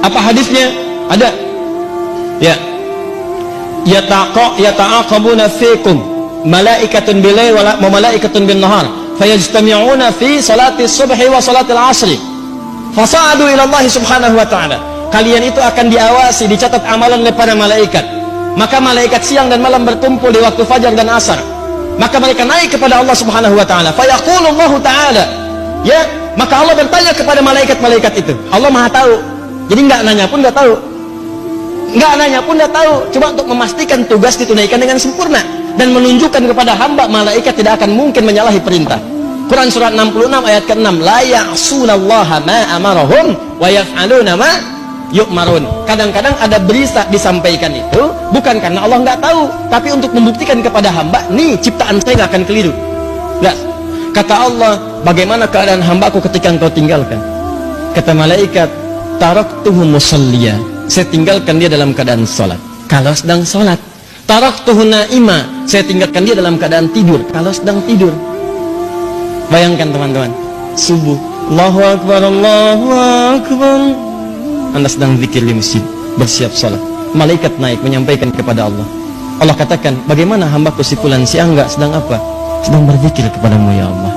Apa hadisnya? Ada. Ya. Yata'aqabuna fikum malaikatun bilail wa malaikatun bin nahar fayajtami'una fi salati subhi wa salati al-'asri fasa'adu ila Allah subhanahu wa ta'ala. Kalian itu akan diawasi, dicatat amalan oleh para malaikat. Maka malaikat siang dan malam berkumpul di waktu fajar dan asar. Maka mereka naik kepada Allah subhanahu wa ta'ala. Fayaqulu Allah ta'ala, ya, maka Allah bertanya kepada malaikat-malaikat itu. Allah maha tahu, jadi nggak nanya pun nggak tahu, nggak nanya pun nggak tahu. Cuma untuk memastikan tugas ditunaikan dengan sempurna dan menunjukkan kepada hamba, malaikat tidak akan mungkin menyalahi perintah. Quran surat 66 ayat ke-6, la ya'sunallaha ma amarahum wa yaf'aluna ma yu'marun. Kadang-kadang ada berita disampaikan itu bukan karena Allah nggak tahu, tapi untuk membuktikan kepada hamba, nih ciptaan saya nggak akan keliru. Nggak. Kata Allah, bagaimana keadaan hambaku ketika engkau tinggalkan? Kata malaikat, taraktuhu musalliya, saya tinggalkan dia dalam keadaan sholat kalau sedang sholat. Taraktuhu naima, saya tinggalkan dia dalam keadaan tidur kalau sedang tidur. Bayangkan teman-teman, subuh, Allahu Akbar, Allahu Akbar, Anda sedang zikir di masjid, bersiap sholat, malaikat naik menyampaikan kepada Allah. Allah katakan, bagaimana hambaku si fulan si Angga sedang apa? Sedang berzikir kepadamu ya Allah.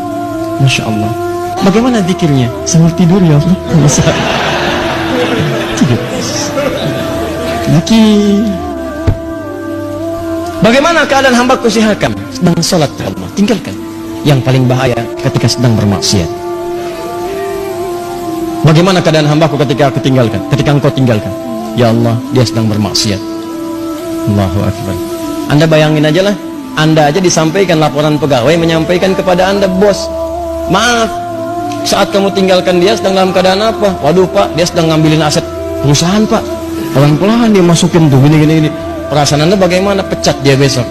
Masya Allah. Bagaimana zikirnya? Sambil tidur ya Allah. Tidur. Zikir. Bagaimana keadaan hambaku si Hakam? Sedang sholat ya Allah. Tinggalkan. Yang paling bahaya ketika sedang bermaksiat. Bagaimana keadaan hambaku ketika aku tinggalkan? Ketika engkau tinggalkan, ya Allah, dia sedang bermaksiat. Allahu Akbar. Anda bayangin aja lah, Anda aja disampaikan laporan pegawai menyampaikan kepada Anda, bos, maaf, saat kamu tinggalkan dia sedang dalam keadaan apa? Waduh Pak, dia sedang ngambilin aset perusahaan Pak. Pelan-pelan dia masukin tuh gini. Perasaan Anda bagaimana? Pecat dia besok.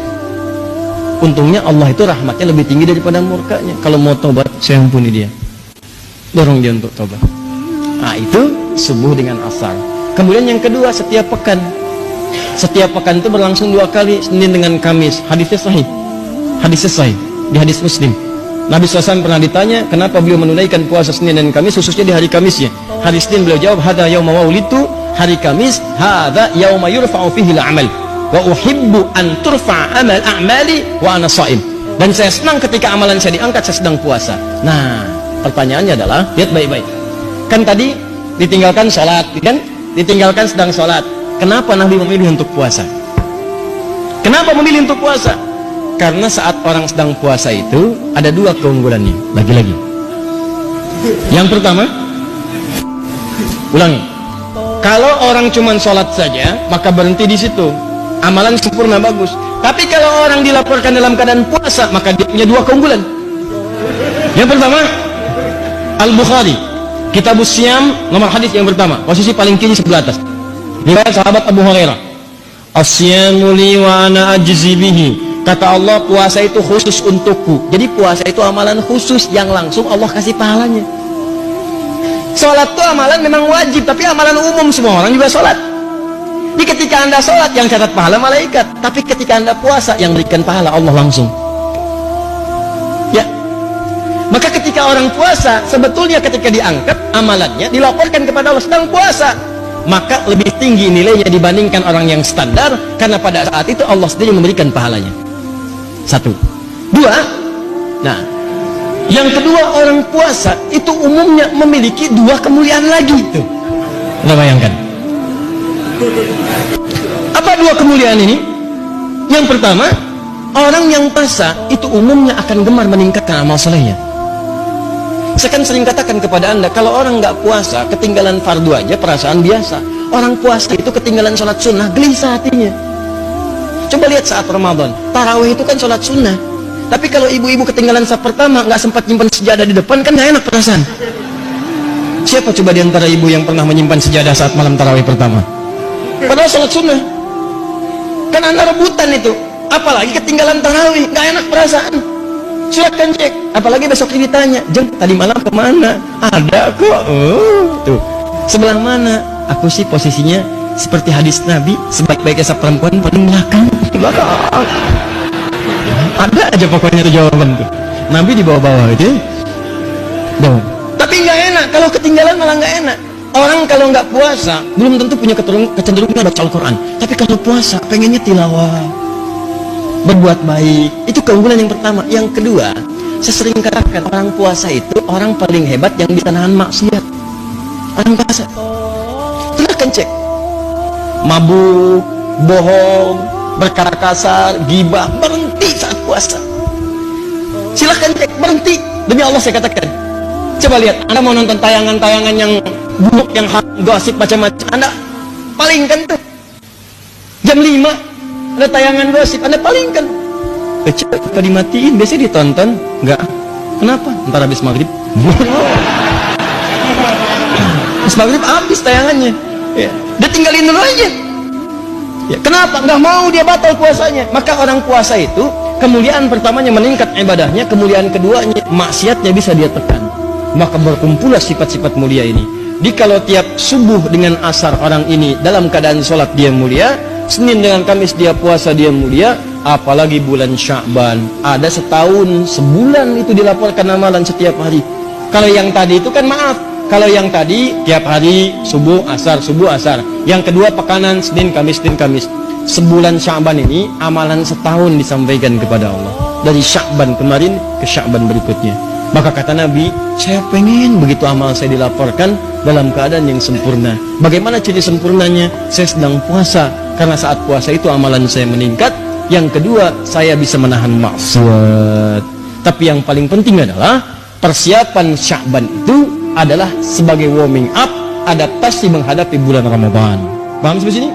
Untungnya Allah itu rahmatnya lebih tinggi daripada murkanya. Kalau mau tobat, saya ampuni dia. Dorong dia untuk tobat. Nah itu subuh dengan asar. Kemudian yang kedua, setiap pekan. Setiap pekan itu berlangsung 2 kali, Senin dengan Kamis. Hadisnya sahih. Hadisnya sahih di hadis Muslim. Nabi SAW pernah ditanya kenapa beliau menunaikan puasa Senin dan Kamis, khususnya di hari Kamisnya. Hari Senin beliau jawab, hadza yauma waulitu. Hari Kamis, hadza yauma yurfa'u fihi al-amal wa uhibbu an turfa' amal a'mali wa ana sha'im. Dan saya senang ketika amalan saya diangkat, saya sedang puasa. Nah, pertanyaannya adalah, lihat baik-baik. Kan tadi ditinggalkan sholat, kan? Ditinggalkan sedang sholat. Kenapa Nabi memilih untuk puasa? Kenapa memilih untuk puasa? Karena saat orang sedang puasa itu ada 2 keunggulannya. Lagi-lagi. Yang pertama, ulangi. Kalau orang cuma sholat saja, maka berhenti di situ. Amalan sempurna, bagus. Tapi kalau orang dilaporkan dalam keadaan puasa, maka dia punya 2 keunggulan. Yang pertama, Al-Bukhari, Kitabus Siyam, nomor hadis yang pertama, posisi paling kiri sebelah atas. Riwayat sahabat Abu Hurairah. As-siyamu li wa ana ajzi bihi. Kata Allah, puasa itu khusus untukku. Jadi puasa itu amalan khusus yang langsung Allah kasih pahalanya. Sholat itu amalan memang wajib, tapi amalan umum, semua orang juga sholat. Jadi ketika Anda sholat, yang catat pahala malaikat. Tapi ketika Anda puasa, yang berikan pahala Allah langsung. Ya. Maka ketika orang puasa, sebetulnya ketika diangkat amalannya, dilaporkan kepada Allah sedang puasa, maka lebih tinggi nilainya dibandingkan orang yang standar, karena pada saat itu Allah sendiri memberikan pahalanya. 1. 2. Nah, yang kedua, orang puasa itu umumnya memiliki 2 kemuliaan lagi. Tuh, Anda bayangkan. Apa 2 kemuliaan ini? Yang pertama, orang yang puasa itu umumnya akan gemar meningkatkan amal solehnya. Saya kan sering katakan kepada Anda, kalau orang nggak puasa, ketinggalan fardu aja perasaan biasa. Orang puasa itu ketinggalan sholat sunnah, gelisah hatinya. Coba lihat saat Ramadan, tarawih itu kan sholat sunnah. Tapi kalau ibu-ibu ketinggalan saf pertama, nggak sempat nyimpan sejadah di depan, kan nggak enak perasaan. Siapa coba di antara ibu yang pernah menyimpan sejadah saat malam tarawih pertama? Padahal sholat sunnah. Kan Anda rebutan itu. Apalagi ketinggalan tarawih, nggak enak perasaan. Silakan cek. Apalagi besok ditanya, Jeng, tadi malam kemana? Ada kok. Tuh. Sebelah mana? Aku sih posisinya seperti hadis Nabi, sebaik-baiknya perempuan paling belakang. Belakang. Ada aja pokoknya itu jawaban tuh. Nabi di bawah-bawah itu. Dong. Tapi nggak enak. Kalau ketinggalan malah nggak enak. Orang kalau nggak puasa belum tentu punya kecenderungan baca Al-Quran, tapi kalau puasa pengennya tilawah, berbuat baik. Itu keunggulan yang pertama. Yang kedua, saya sering katakan orang puasa itu orang paling hebat yang bisa nahan maksiat. Orang puasa, silahkan cek, mabuk, bohong, berkata kasar, gibah, berhenti saat puasa. Silahkan cek, berhenti. Demi Allah saya katakan. Coba lihat, Anda mau nonton tayangan-tayangan yang buruk, yang gosip macam-macam, Anda palingkan tuh. Jam 5 ada tayangan gosip, Anda palingkan. Coba dimatiin, biasanya ditonton. Enggak. Kenapa? Ntar habis maghrib. Habis maghrib habis tayangannya. Ya. Dia tinggalin dulu aja. Ya. Kenapa? Nggak mau dia batal puasanya. Maka orang puasa itu kemuliaan pertamanya meningkat ibadahnya, kemuliaan keduanya maksiatnya bisa dia tekan. Maka berkumpullah sifat-sifat mulia ini. Di kalau tiap subuh dengan asar orang ini dalam keadaan sholat dia mulia, Senin dengan Kamis dia puasa dia mulia, apalagi bulan Sya'ban. Ada setahun, sebulan itu dilaporkan amalan setiap hari. Kalau yang tadi itu kan maaf, kalau yang tadi tiap hari subuh asar, subuh asar. Yang kedua pekanan Senin Kamis, Senin Kamis. Sebulan Sya'ban ini amalan setahun disampaikan kepada Allah. Dari Sya'ban kemarin ke Sya'ban berikutnya. Maka kata Nabi, saya pengen begitu amal saya dilaporkan dalam keadaan yang sempurna. Bagaimana ciri sempurnanya? Saya sedang puasa, karena saat puasa itu amalan saya meningkat. Yang kedua, saya bisa menahan maksiat. Tapi yang paling penting adalah persiapan Sya'ban itu adalah sebagai warming up, adaptasi menghadapi bulan Ramadan. Paham sampai sini?